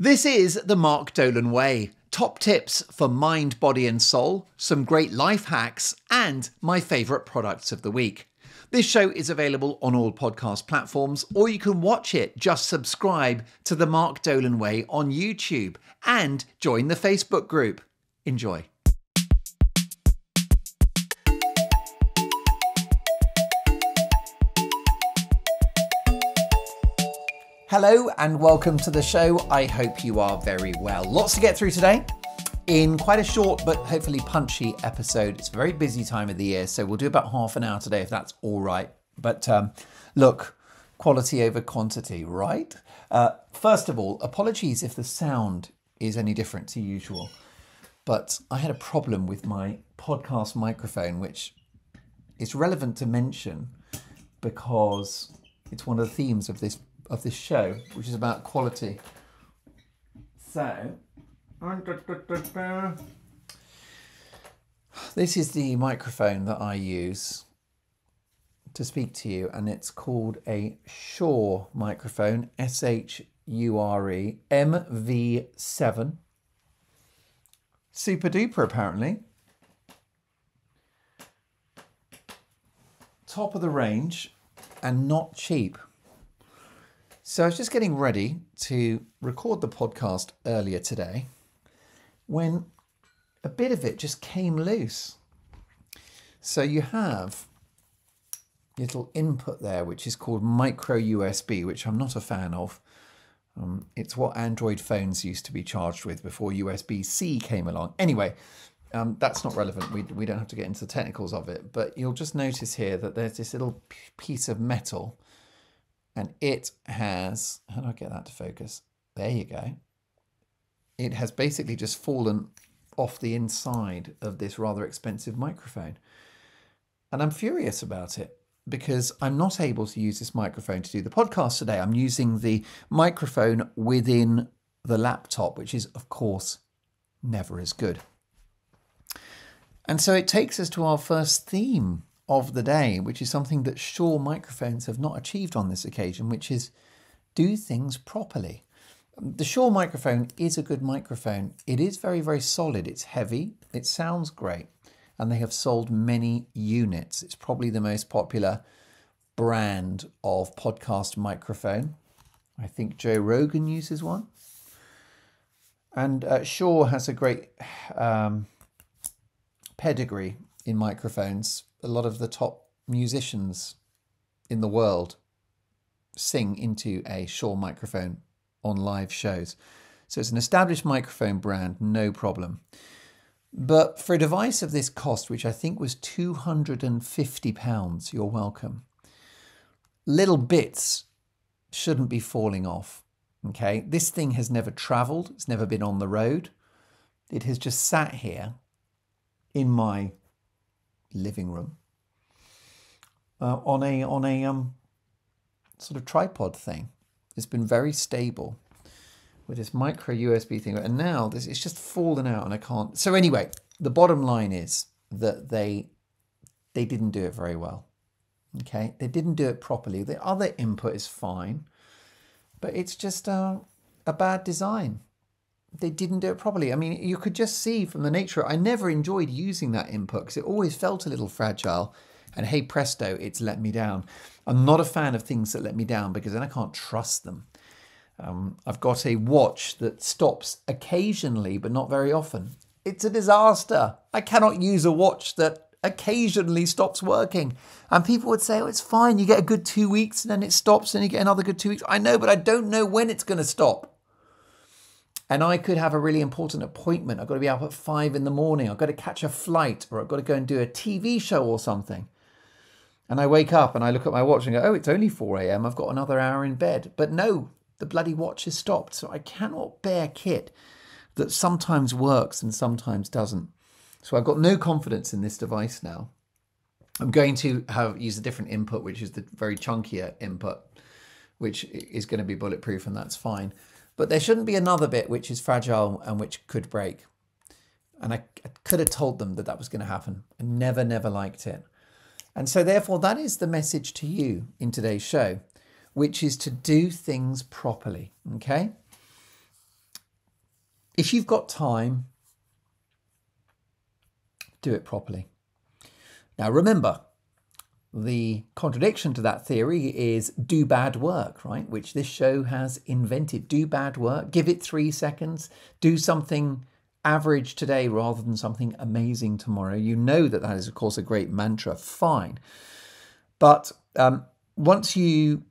This is the Mark Dolan Way. Top tips for mind, body and soul, some great life hacks, and my favourite products of the week. This show is available on all podcast platforms, or you can watch it. Just subscribe to the Mark Dolan Way on YouTube and join the Facebook group. Enjoy. Hello and welcome to the show. I hope you are very well. Lots to get through today in quite a short but hopefully punchy episode. It's a very busy time of the year, so we'll do about half an hour today if that's all right. But look, quality over quantity, right? First of all, apologies if the sound is any different to usual, but I had a problem with my podcast microphone, which is relevant to mention because it's one of the themes of this show, which is about quality. So, this is the microphone that I use to speak to you, and it's called a Shure microphone, Shure MV7. Super duper, apparently. Top of the range and not cheap. So I was just getting ready to record the podcast earlier today when a bit of it just came loose. So you have a little input there, which is called micro USB, which I'm not a fan of. It's what Android phones used to be charged with before USB-C came along. Anyway, that's not relevant. We don't have to get into the technicals of it, but you'll just notice here that there's this little piece of metal. And it has, how do I get that to focus? There you go. It has basically just fallen off the inside of this rather expensive microphone. And I'm furious about it because I'm not able to use this microphone to do the podcast today. I'm using the microphone within the laptop, which is, of course, never as good. And so it takes us to our first theme of the day, which is something that Shure microphones have not achieved on this occasion, which is do things properly. The Shure microphone is a good microphone. It is very, very solid. It's heavy. It sounds great. And they have sold many units. It's probably the most popular brand of podcast microphone. I think Joe Rogan uses one. And Shure has a great pedigree in microphones. A lot of the top musicians in the world sing into a Shure microphone on live shows. So it's an established microphone brand, no problem. But for a device of this cost, which I think was £250, you're welcome. Little bits shouldn't be falling off, okay? This thing has never traveled. It's never been on the road. It has just sat here in my living room on a sort of tripod thing. It's been very stable with this micro USB thing, and now it's just fallen out and I can't. So anyway, the bottom line is that they didn't do it very well. Okay, they didn't do it properly. The other input is fine, but it's just a bad design. They didn't do it properly. I mean, you could just see from the nature, I never enjoyed using that input because it always felt a little fragile. And hey presto, it's let me down. I'm not a fan of things that let me down because then I can't trust them. I've got a watch that stops occasionally, but not very often. It's a disaster. I cannot use a watch that occasionally stops working. And people would say, oh, it's fine. You get a good 2 weeks and then it stops and you get another good 2 weeks. I know, but I don't know when it's going to stop. And I could have a really important appointment. I've got to be up at 5 in the morning. I've got to catch a flight, or I've got to go and do a TV show or something. And I wake up and I look at my watch and go, oh, it's only 4 a.m. I've got another hour in bed. But no, the bloody watch has stopped. So I cannot bear kit that sometimes works and sometimes doesn't. So I've got no confidence in this device now. I'm going to use a different input, which is the very chunkier input, which is going to be bulletproof, and that's fine. But there shouldn't be another bit which is fragile and which could break. And I could have told them that that was going to happen. I never liked it. And so therefore, that is the message to you in today's show, which is to do things properly, okay? if you've got time, do it properly. Now remember, the contradiction to that theory is do bad work, right? Which this show has invented. Do bad work, give it 3 seconds, do something average today rather than something amazing tomorrow. You know that that is, of course, a great mantra, fine. But once you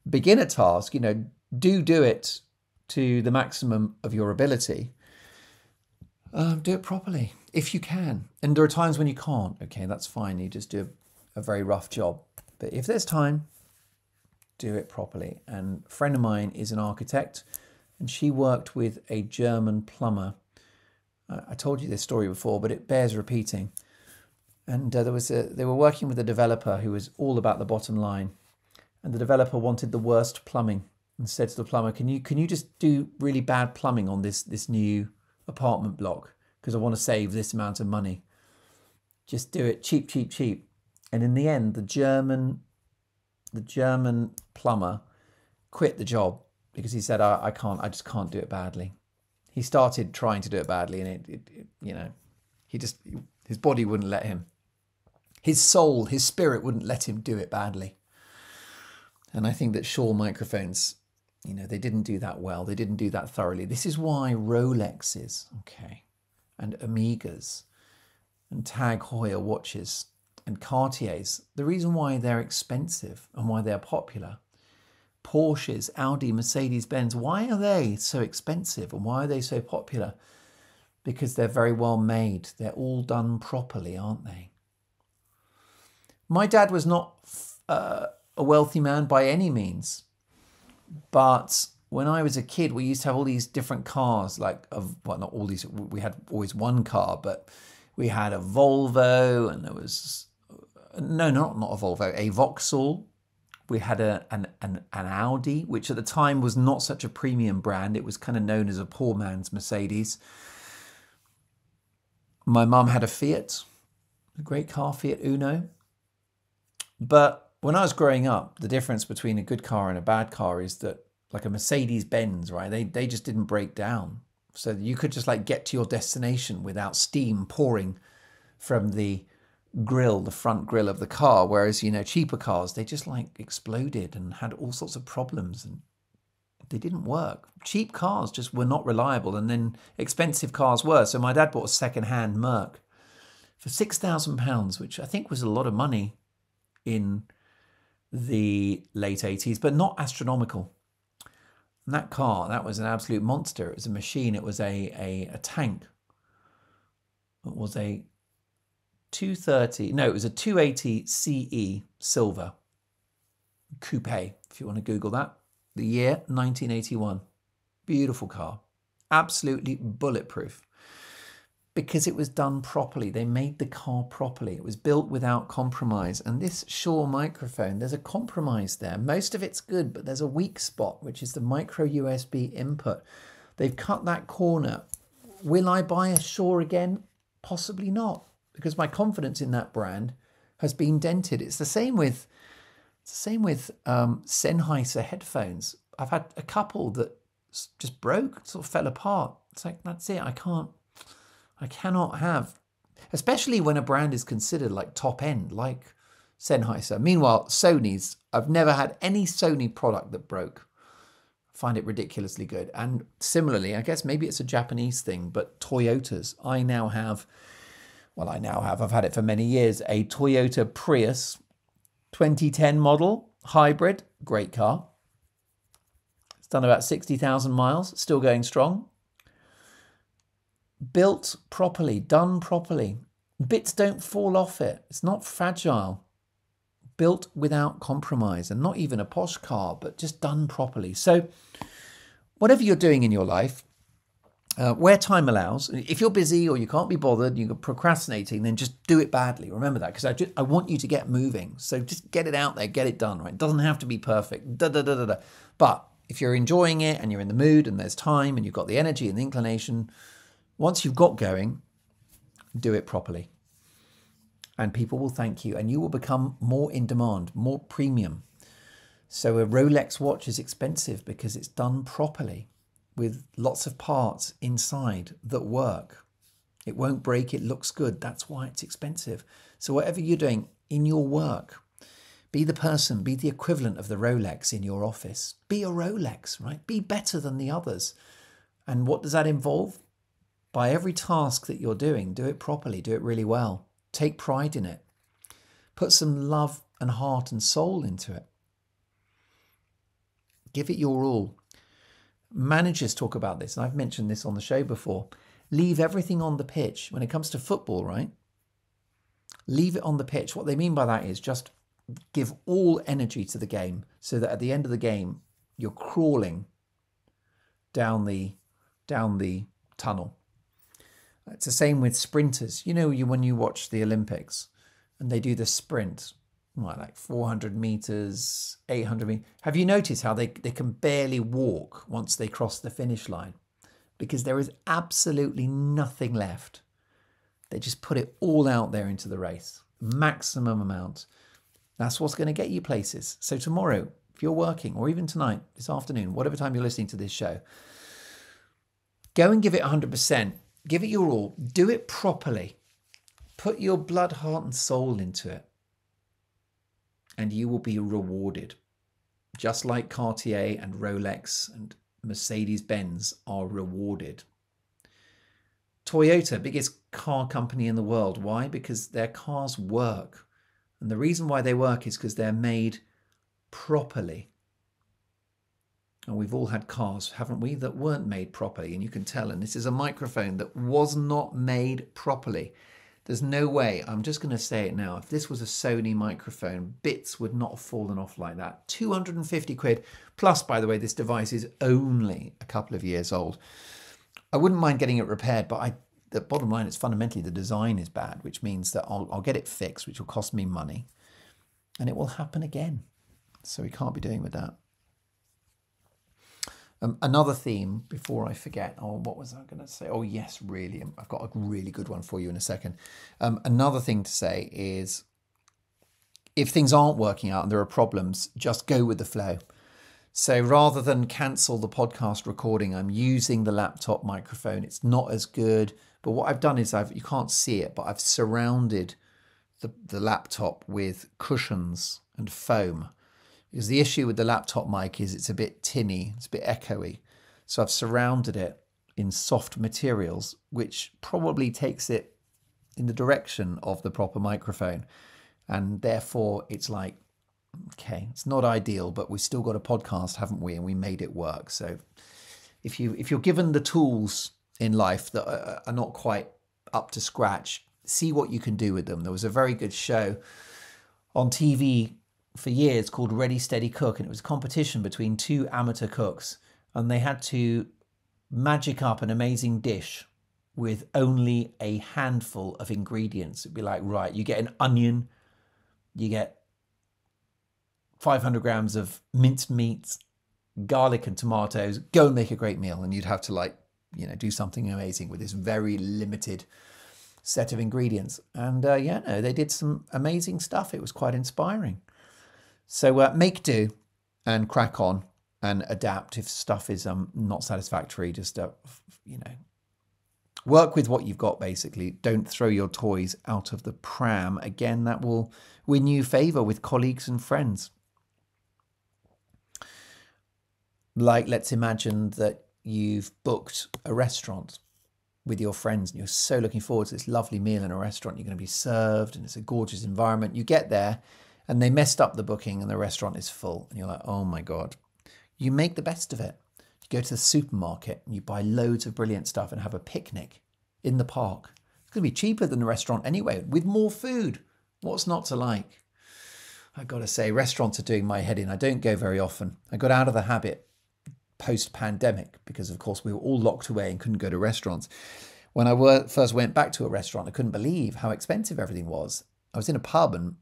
begin a task, you know, do it to the maximum of your ability. Do it properly if you can. And there are times when you can't. Okay, that's fine. You just do a very rough job. But if there's time, do it properly. And a friend of mine is an architect, and she worked with a German plumber. I told you this story before, but it bears repeating. And they were working with a developer who was all about the bottom line. And the developer wanted the worst plumbing and said to the plumber, can you just do really bad plumbing on this new apartment block? Because I want to save this amount of money. Just do it cheap, cheap, cheap. And in the end, the German plumber quit the job because he said, I just can't do it badly. He started trying to do it badly, and his body wouldn't let him. His soul, his spirit wouldn't let him do it badly. And I think that Shaw microphones, you know, they didn't do that well. They didn't do that thoroughly. This is why Rolexes, okay, and Omegas and Tag Heuer watches and Cartiers, the reason why they're expensive and why they're popular, Porsches, Audi, Mercedes-Benz, why are they so expensive and why are they so popular? Because they're very well made. They're all done properly, aren't they? My dad was not a wealthy man by any means, but when I was a kid, we used to have all these different cars, not all these, we had always one car, but we had a Volvo, and there was, no, not a Volvo, a Vauxhall. We had an Audi, which at the time was not such a premium brand. It was kind of known as a poor man's Mercedes. My mum had a Fiat, a great car, Fiat Uno. But when I was growing up, the difference between a good car and a bad car is that, like a Mercedes-Benz, right? They just didn't break down. So you could just like get to your destination without steam pouring from the grill, the front grill of the car. Whereas, you know, cheaper cars, they just like exploded and had all sorts of problems and they didn't work. Cheap cars just were not reliable, and then expensive cars were. So my dad bought a second-hand Merc for £6,000, which I think was a lot of money in the late 80s, but not astronomical. And that car, that was an absolute monster. It was a machine. It was a tank. It was a 230, no, it was a 280 CE silver coupe, if you want to Google that. The year, 1981. Beautiful car. Absolutely bulletproof. Because it was done properly. They made the car properly. It was built without compromise. And this Shaw microphone, there's a compromise there. Most of it's good, but there's a weak spot, which is the micro USB input. They've cut that corner. Will I buy a Shaw again? Possibly not, because my confidence in that brand has been dented. It's the same with Sennheiser headphones. I've had a couple that just broke, sort of fell apart. It's like, that's it. I cannot have, especially when a brand is considered like top end, like Sennheiser. Meanwhile, Sony's, I've never had any Sony product that broke. I find it ridiculously good. And similarly, I guess maybe it's a Japanese thing, but Toyotas, I've had it for many years, a Toyota Prius 2010 model, hybrid, great car. It's done about 60,000 miles, still going strong. Built properly, done properly. Bits don't fall off it. It's not fragile. Built without compromise, and not even a posh car, but just done properly. So whatever you're doing in your life, where time allows, if you're busy or you can't be bothered, you're procrastinating, then just do it badly. Remember that, because I want you to get moving. So just get it out there, get it done, right? It doesn't have to be perfect. But if you're enjoying it and you're in the mood and there's time and you've got the energy and the inclination, once you've got going, do it properly. And people will thank you and you will become more in demand, more premium. So a Rolex watch is expensive because it's done properly. with lots of parts inside that work. It won't break, it looks good. That's why it's expensive. So whatever you're doing in your work, be the person, be the equivalent of the Rolex in your office. Be a Rolex, right? Be better than the others. And what does that involve? By every task that you're doing, do it properly, do it really well. Take pride in it. Put some love and heart and soul into it. Give it your all. Managers talk about this, and I've mentioned this on the show before. Leave everything on the pitch. When it comes to football, right? Leave it on the pitch. What they mean by that is just give all energy to the game so that at the end of the game, you're crawling down the tunnel. It's the same with sprinters. You know, when you watch the Olympics and they do the sprint, like 400 meters, 800 meters. Have you noticed how they can barely walk once they cross the finish line? Because there is absolutely nothing left. They just put it all out there into the race. Maximum amount. That's what's going to get you places. So tomorrow, if you're working, or even tonight, this afternoon, whatever time you're listening to this show, go and give it 100%. Give it your all. Do it properly. Put your blood, heart and soul into it. And you will be rewarded. Just like Cartier and Rolex and Mercedes-Benz are rewarded. Toyota, biggest car company in the world. Why? Because their cars work. And the reason why they work is because they're made properly. And we've all had cars, haven't we, that weren't made properly. And you can tell, and this is a microphone that was not made properly. There's no way, I'm just going to say it now, if this was a Sony microphone, bits would not have fallen off like that. 250 quid. Plus, by the way, this device is only a couple of years old. I wouldn't mind getting it repaired, but the bottom line is fundamentally the design is bad, which means that I'll get it fixed, which will cost me money. And it will happen again. So we can't be doing with that. Another theme, before I forget, what was I going to say? Oh, yes, really. I've got a really good one for you in a second. Another thing to say is, if things aren't working out and there are problems, just go with the flow. So rather than cancel the podcast recording, I'm using the laptop microphone. It's not as good, but what I've done is you can't see it, but I've surrounded the laptop with cushions and foam. Because the issue with the laptop mic is it's a bit tinny, it's a bit echoey. So I've surrounded it in soft materials, which probably takes it in the direction of the proper microphone. And therefore it's like, okay, it's not ideal, but we've still got a podcast, haven't we? And we made it work. So if you're given the tools in life that are not quite up to scratch, see what you can do with them. There was a very good show on TV for years called Ready, Steady, Cook, and it was a competition between two amateur cooks, and they had to magic up an amazing dish with only a handful of ingredients. It'd be like, right, you get an onion, you get 500 grams of minced meat, garlic and tomatoes, go and make a great meal. And you'd have to do something amazing with this very limited set of ingredients. And they did some amazing stuff. It was quite inspiring. So make do and crack on and adapt if stuff is not satisfactory. Just, work with what you've got, basically. Don't throw your toys out of the pram. Again, that will win you favour with colleagues and friends. Like, let's imagine that you've booked a restaurant with your friends and you're so looking forward to this lovely meal in a restaurant. You're going to be served and it's a gorgeous environment. You get there and they messed up the booking and the restaurant is full. And you're like, oh my God. You make the best of it. You go to the supermarket and you buy loads of brilliant stuff and have a picnic in the park. It's going to be cheaper than the restaurant anyway, with more food. What's not to like? I've got to say, restaurants are doing my head in. I don't go very often. I got out of the habit post-pandemic because, of course, we were all locked away and couldn't go to restaurants. When I first went back to a restaurant, I couldn't believe how expensive everything was. I was in a pub and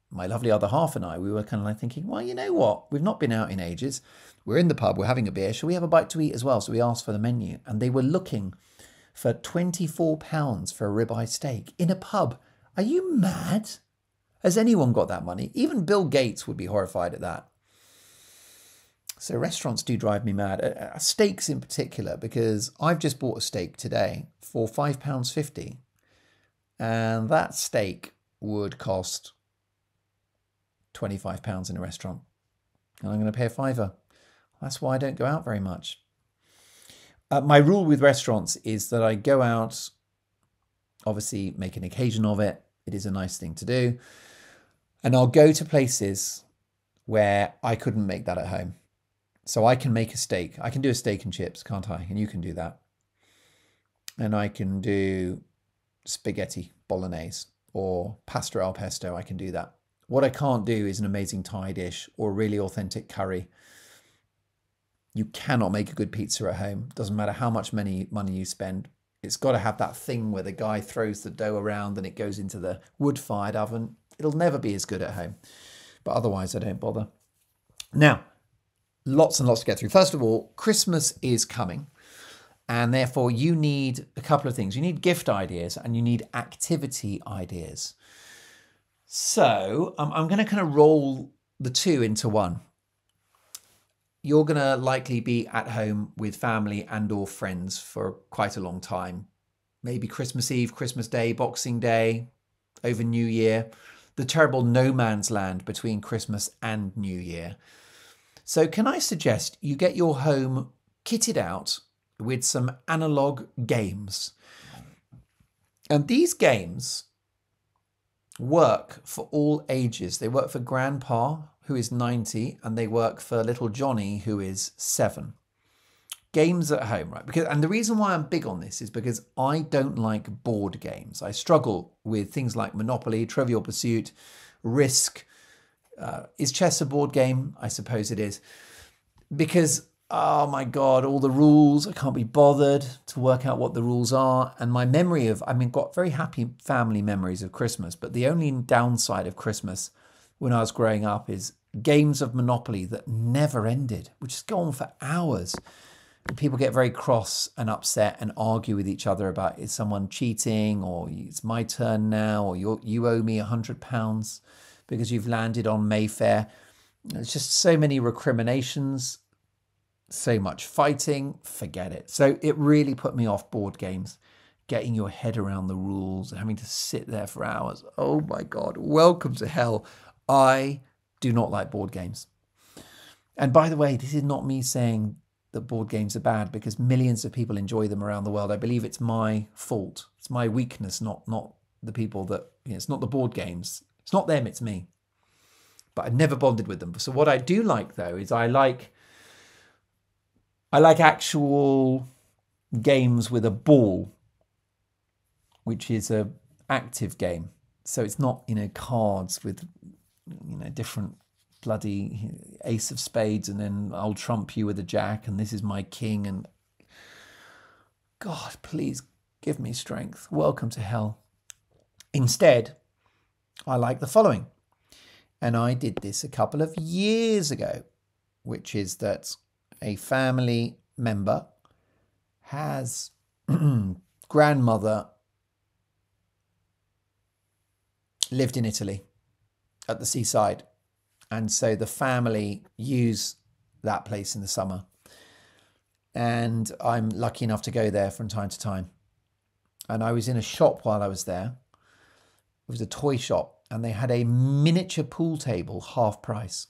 my lovely other half and I, we were kind of like thinking, well, you know what? We've not been out in ages. We're in the pub, we're having a beer. Shall we have a bite to eat as well? So we asked for the menu and they were looking for £24 for a ribeye steak in a pub. Are you mad? Has anyone got that money? Even Bill Gates would be horrified at that. So restaurants do drive me mad. Steaks in particular, because I've just bought a steak today for £5.50. And that steak would cost £25 in a restaurant. And I'm going to pay a fiver. That's why I don't go out very much. My rule with restaurants is that I go out, obviously make an occasion of it. It is a nice thing to do. And I'll go to places where I couldn't make that at home. So I can make a steak. I can do a steak and chips, can't I? And you can do that. And I can do spaghetti bolognese or pasta al pesto. I can do that. What I can't do is an amazing Thai dish or a really authentic curry. You cannot make a good pizza at home. Doesn't matter how much money you spend. It's got to have that thing where the guy throws the dough around and it goes into the wood-fired oven. It'll never be as good at home. But otherwise, I don't bother. Now, lots and lots to get through. First of all, Christmas is coming. And therefore, you need a couple of things. You need gift ideas and you need activity ideas. So I'm going to kind of roll the two into one. You're going to likely be at home with family and or friends for quite a long time. Maybe Christmas Eve, Christmas Day, Boxing Day, over New Year. The terrible no man's land between Christmas and New Year. So can I suggest you get your home kitted out with some analog games? And these games work for all ages. They work for Grandpa, who is 90, and they work for little Johnny, who is 7. Games at home, right? And the reason why I'm big on this is because I don't like board games. I struggle with things like Monopoly, Trivial Pursuit, Risk. Is chess a board game? I suppose it is. Because, oh my God, all the rules, I can't be bothered to work out what the rules are. And my memory of, got very happy family memories of Christmas, but the only downside of Christmas when I was growing up is games of Monopoly that never ended, which just go on for hours. And people get very cross and upset and argue with each other about, is someone cheating, or it's my turn now, or you owe me £100 because you've landed on Mayfair. It's just so many recriminations, so much fighting, forget it. So it really put me off board games, getting your head around the rules, having to sit there for hours. Oh my God, welcome to hell. I do not like board games. And by the way, this is not me saying that board games are bad, because millions of people enjoy them around the world. I believe it's my fault. It's my weakness, not the people that, it's not the board games. It's not them, it's me. But I've never bonded with them. So what I do like, though, is I like actual games with a ball, which is a active game. So it's not, cards with, different bloody ace of spades and then I'll trump you with a jack and this is my king, and God, please give me strength. Welcome to hell. Instead, I like the following. And I did this a couple of years ago, which is that a family member has grandmother lived in Italy at the seaside. And so the family use that place in the summer. And I'm lucky enough to go there from time to time. And I was in a shop while I was there. It was a toy shop. And they had a miniature pool table, half price.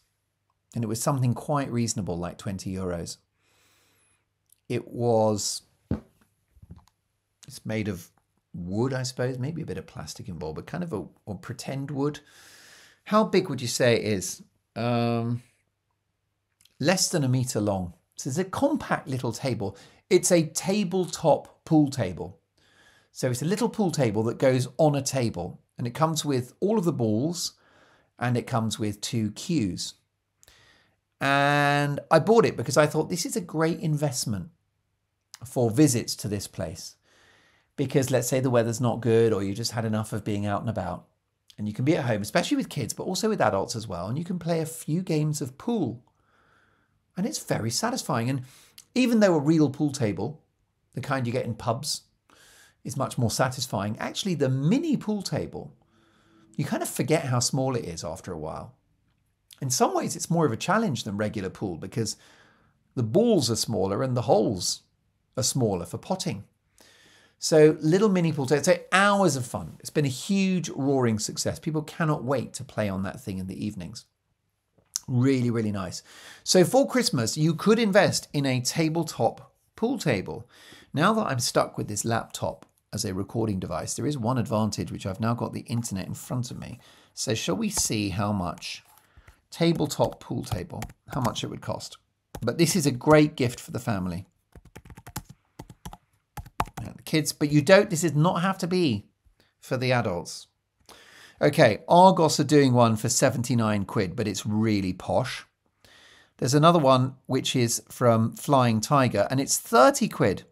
And it was something quite reasonable, like €20. It's made of wood, I suppose, maybe a bit of plastic involved, but kind of a pretend wood. How big would you say it is? Less than a meter long. So it's a compact little table. It's a tabletop pool table. So it's a little pool table that goes on a table, and it comes with all of the balls and it comes with 2 cues. And I bought it because I thought this is a great investment for visits to this place. Because let's say the weather's not good, or you just had enough of being out and about, and you can be at home, especially with kids, but also with adults as well. And you can play a few games of pool. And it's very satisfying. And even though a real pool table, the kind you get in pubs, is much more satisfying, actually the mini pool table, you kind of forget how small it is after a while. In some ways, it's more of a challenge than regular pool, because The balls are smaller and the holes are smaller for potting. So little mini pool tables, so hours of fun. It's been a huge roaring success. People cannot wait to play on that thing in the evenings. Really, really nice. So for Christmas, you could invest in a tabletop pool table. Now that I'm stuck with this laptop as a recording device, there is one advantage, which I've now got the internet in front of me. So shall we see how much tabletop pool table, how much it would cost? But this is a great gift for the family. And the kids, but you don't, this does not have to be for the adults. Okay, Argos are doing one for 79 quid, but it's really posh. There's another one which is from Flying Tiger, and it's 30 quid.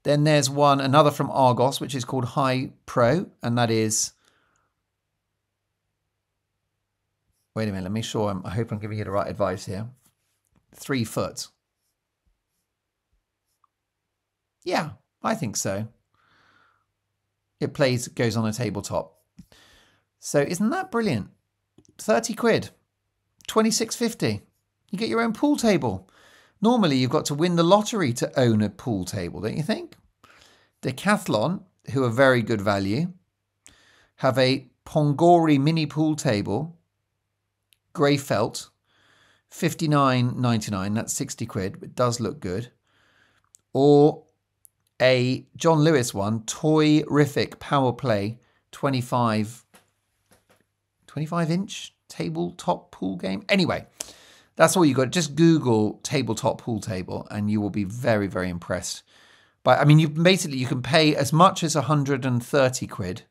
Then there's another from Argos, which is called High Pro, and that is... Wait a minute, let me show I hope I'm giving you the right advice here. 3 foot. Yeah, I think so. It goes on a tabletop. So isn't that brilliant? 30 quid, 26.50. You get your own pool table. Normally you've got to win the lottery to own a pool table, don't you think? Decathlon, who are very good value, have a Pongori mini pool table, grey felt, $59.99, that's 60 quid, it does look good. Or a John Lewis one, Toy-rific Power Play, 25-inch tabletop pool game. Anyway, that's all you got. Just Google tabletop pool table and you will be very, very impressed. But I mean, you can pay as much as 130 quid.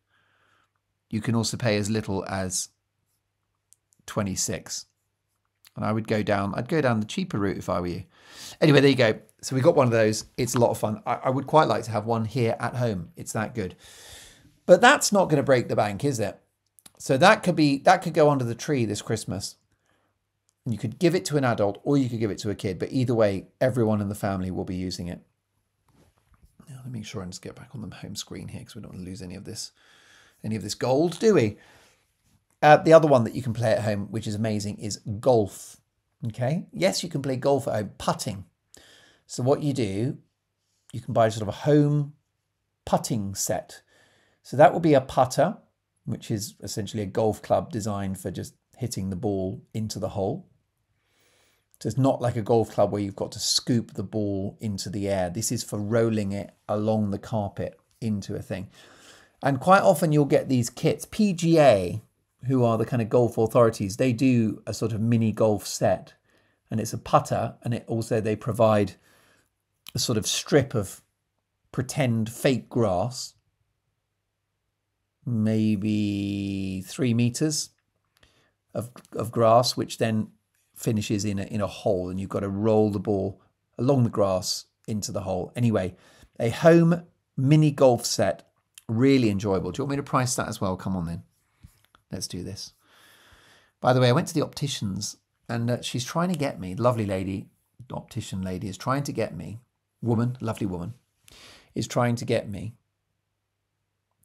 You can also pay as little as 26. And I'd go down the cheaper route if I were you. Anyway, there you go. So we got one of those. It's a lot of fun. I would quite like to have one here at home. It's that good. But that's not going to break the bank, is it? So that could go under the tree this Christmas. And you could give it to an adult or you could give it to a kid. But either way, everyone in the family will be using it. Now, let me make sure I just get back on the home screen here because we don't want to lose any of this gold, do we? The other one that you can play at home, which is amazing, is golf. Okay. Yes, you can play golf at home, putting. So what you do, you can buy sort of a home putting set. So that will be a putter, which is essentially a golf club designed for just hitting the ball into the hole. So it's not like a golf club where you've got to scoop the ball into the air. This is for rolling it along the carpet into a thing. And quite often you'll get these kits. PGA, who are the kind of golf authorities, they do a sort of mini golf set. And it's a putter, and they provide a sort of strip of pretend fake grass, maybe 3 meters of grass, which then finishes in a hole, and you've got to roll the ball along the grass into the hole. Anyway, a home mini golf set, really enjoyable. Do you want me to price that as well? Come on then, let's do this. By the way, I went to the opticians, and she's trying to get me, lovely lady, optician lady is trying to get me, lovely woman, is trying to get me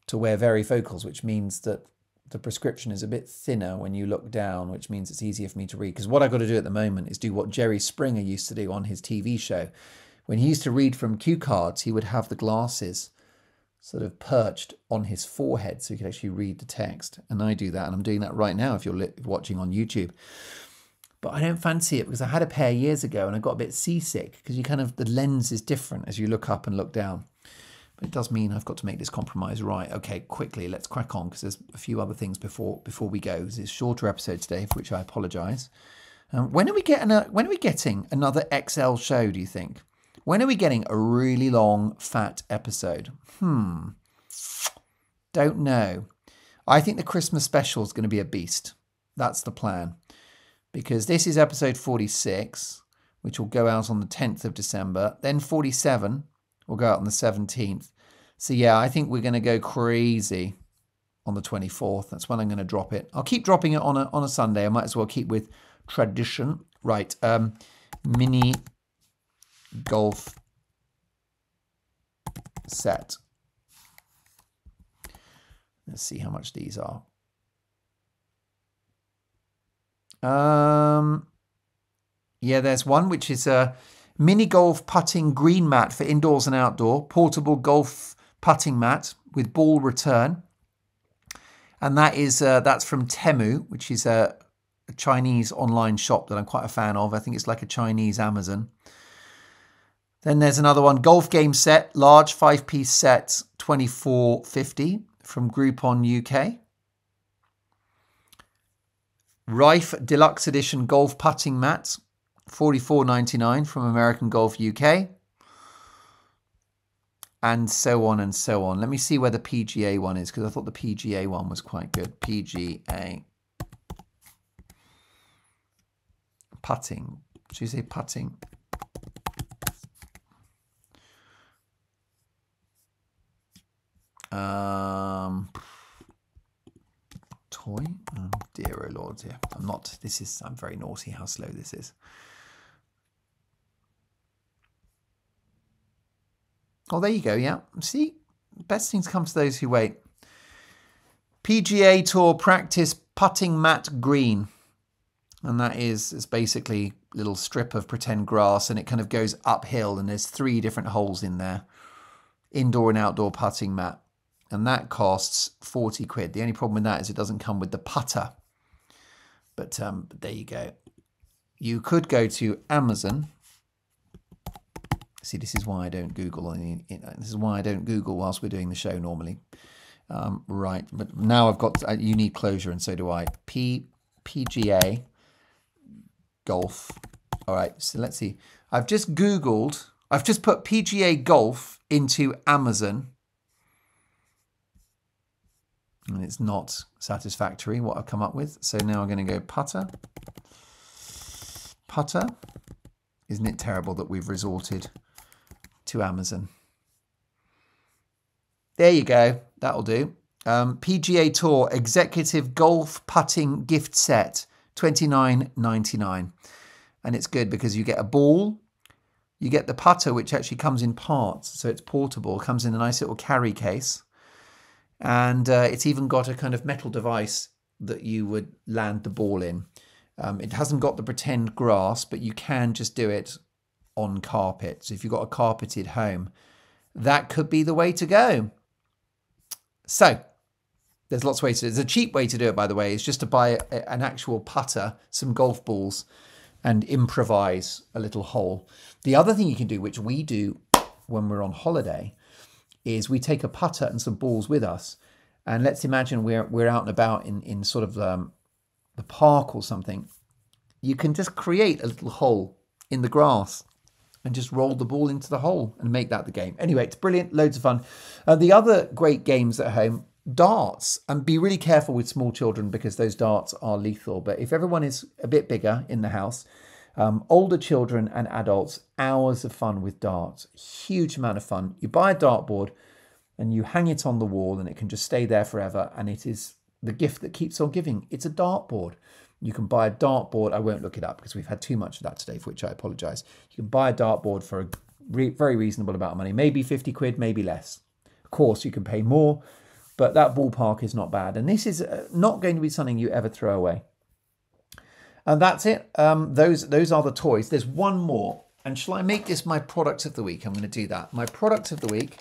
to wear varifocals, which means that the prescription is a bit thinner when you look down, which means it's easier for me to read. Because what I've got to do at the moment is do what Jerry Springer used to do on his TV show. When he used to read from cue cards, he would have the glasses sort of perched on his forehead so he could actually read the text. And I do that, and I'm doing that right now if you're watching on YouTube. But I don't fancy it because I had a pair years ago and I got a bit seasick because the lens is different as you look up and look down. But it does mean I've got to make this compromise right. Okay, quickly, let's crack on because there's a few other things before we go. It's a shorter episode today, for which I apologise. When are we getting another XL show, do you think? When are we getting a really long, fat episode? Don't know. I think the Christmas special is going to be a beast. That's the plan. Because this is episode 46, which will go out on the 10th of December. Then 47 will go out on the 17th. So yeah, I think we're going to go crazy on the 24th. That's when I'm going to drop it. I'll keep dropping it on a Sunday. I might as well keep with tradition. Right. Mini golf set. Let's see how much these are. Yeah, there's one which is a mini golf putting green mat for indoors and outdoor, portable golf putting mat with ball return. And that's from Temu, which is a Chinese online shop that I'm quite a fan of. I think it's like a Chinese Amazon. Then there's another one, golf game set, large 5-piece set, $24.50 from Groupon UK. Rife Deluxe Edition golf putting mat, $44.99 from American Golf UK. And so on and so on. Let me see where the PGA one is, because I thought the PGA one was quite good. PGA. Putting. Should you say putting? Toy? Oh dear, oh Lord, yeah. I'm very naughty how slow this is. Oh, there you go, yeah. See, best things come to those who wait. PGA Tour Practice Putting Mat Green. And that is basically a little strip of pretend grass, and it kind of goes uphill, and there's 3 different holes in there. Indoor and outdoor putting mat. And that costs 40 quid. The only problem with that is it doesn't come with the putter. But there you go. You could go to Amazon. See, this is why I don't Google. This is why I don't Google whilst we're doing the show normally. Right, but now I've got, you need closure, and so do I. PGA golf. All right, so let's see. I've just put PGA golf into Amazon. And it's not satisfactory what I've come up with. So now I'm going to go putter. Putter. Isn't it terrible that we've resorted to Amazon? There you go. That'll do. PGA Tour Executive Golf Putting Gift Set, $29.99. And it's good because you get a ball. You get the putter, which actually comes in parts. So it's portable. It comes in a nice little carry case. And it's even got a kind of metal device that you would land the ball in. It hasn't got the pretend grass, but you can just do it on carpet. So if you've got a carpeted home, that could be the way to go. So there's lots of ways to do it. There's a cheap way to do it, by the way, is just to buy an actual putter, some golf balls, and improvise a little hole. The other thing you can do, which we do when we're on holiday, is we take a putter and some balls with us. And let's imagine we're out and about in sort of the park or something. You can just create a little hole in the grass and just roll the ball into the hole and make that the game. Anyway, it's brilliant, loads of fun. The other great games at home, darts. And be really careful with small children because those darts are lethal. But if everyone is a bit bigger in the house, older children and adults, hours of fun with darts. Huge amount of fun. You buy a dartboard and you hang it on the wall and it can just stay there forever. And it is the gift that keeps on giving. It's a dartboard. You can buy a dartboard. I won't look it up because we've had too much of that today, for which I apologise. You can buy a dartboard for a very reasonable amount of money. Maybe 50 quid, maybe less. Of course, you can pay more, but that ballpark is not bad. And this is not going to be something you ever throw away. And that's it. Those are the toys. There's one more. And shall I make this my product of the week? I'm going to do that. My product of the week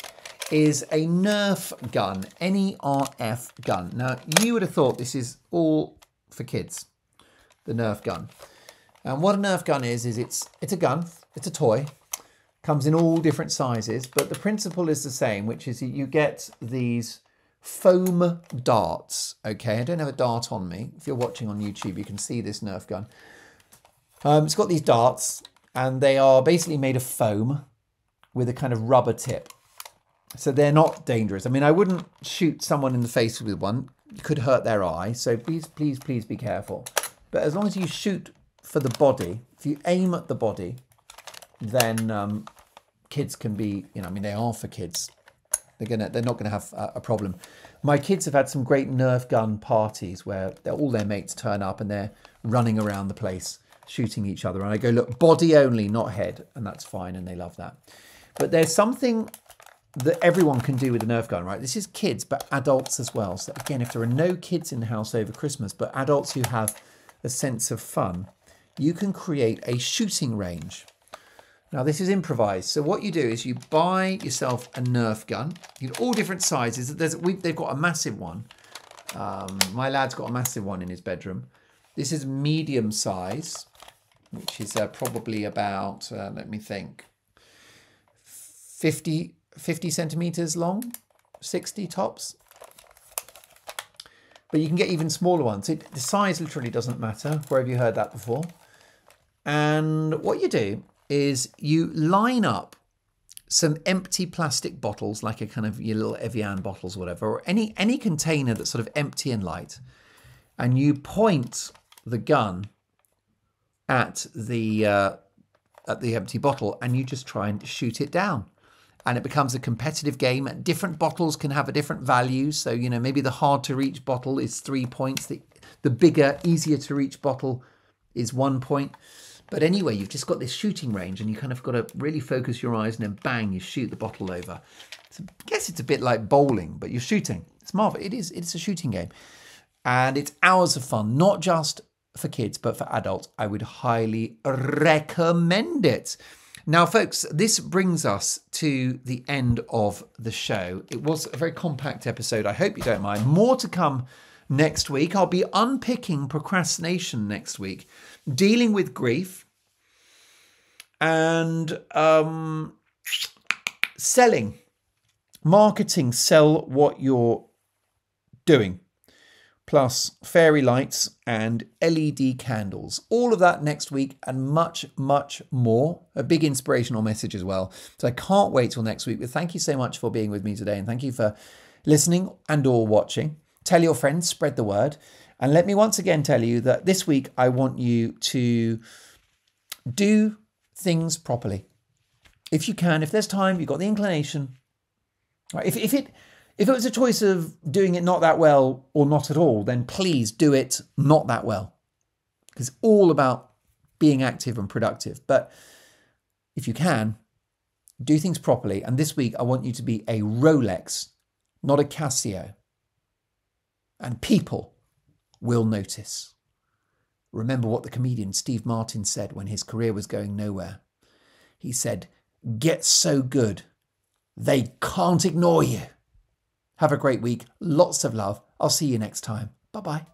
is a Nerf gun. N-E-R-F gun. Now, you would have thought this is all for kids. The Nerf gun. And what a Nerf gun is it's a gun. It's a toy. Comes in all different sizes. But the principle is the same, which is you get these foam darts. Okay, I don't have a dart on me. If you're watching on YouTube, you can see this Nerf gun. It's got these darts, and they are basically made of foam with a kind of rubber tip. So they're not dangerous. I mean, I wouldn't shoot someone in the face with one. It could hurt their eye. So please, please, please be careful. But as long as you shoot for the body, if you aim at the body, then kids can be, I mean, they are for kids. They're not gonna have a problem. My kids have had some great Nerf gun parties where all their mates turn up and they're running around the place shooting each other. And I go, look, body only, not head, and that's fine, and they love that. But there's something that everyone can do with a Nerf gun, right? This is kids, but adults as well. So again, if there are no kids in the house over Christmas, but adults who have a sense of fun, you can create a shooting range. Now this is improvised. So what you do is you buy yourself a Nerf gun. You get all different sizes. They've got a massive one. My lad's got a massive one in his bedroom. This is medium size, which is probably about, let me think, 50 centimeters long, 60 tops. But you can get even smaller ones. The size literally doesn't matter. Where have you heard that before? And what you do is you line up some empty plastic bottles, like a kind of your little Evian bottles or whatever, or any container that's sort of empty and light, and you point the gun at the empty bottle, and you just try and shoot it down. And it becomes a competitive game. Different bottles can have a different value. So, you know, maybe the hard to reach bottle is 3 points. The bigger, easier to reach bottle is 1 point. But anyway, you've just got this shooting range and you kind of got to really focus your eyes and then bang, you shoot the bottle over. So I guess it's a bit like bowling, but you're shooting. It's marvelous. It's a shooting game. And it's hours of fun, not just for kids, but for adults. I would highly recommend it. Now, folks, this brings us to the end of the show. It was a very compact episode. I hope you don't mind. More to come next week. I'll be unpicking procrastination next week, dealing with grief, and selling, marketing, sell what you're doing, plus fairy lights and LED candles. All of that next week and much, much more. A big inspirational message as well. So I can't wait till next week. But thank you so much for being with me today. And thank you for listening and or watching. Tell your friends, spread the word. And let me once again tell you that this week I want you to do things properly. If you can, if there's time, you've got the inclination. Right? If it was a choice of doing it not that well or not at all, then please do it not that well. Because it's all about being active and productive. But if you can, do things properly. And this week, I want you to be a Rolex, not a Casio. And people will notice. Remember what the comedian Steve Martin said when his career was going nowhere. He said, "Get so good, they can't ignore you." Have a great week. Lots of love. I'll see you next time. Bye-bye.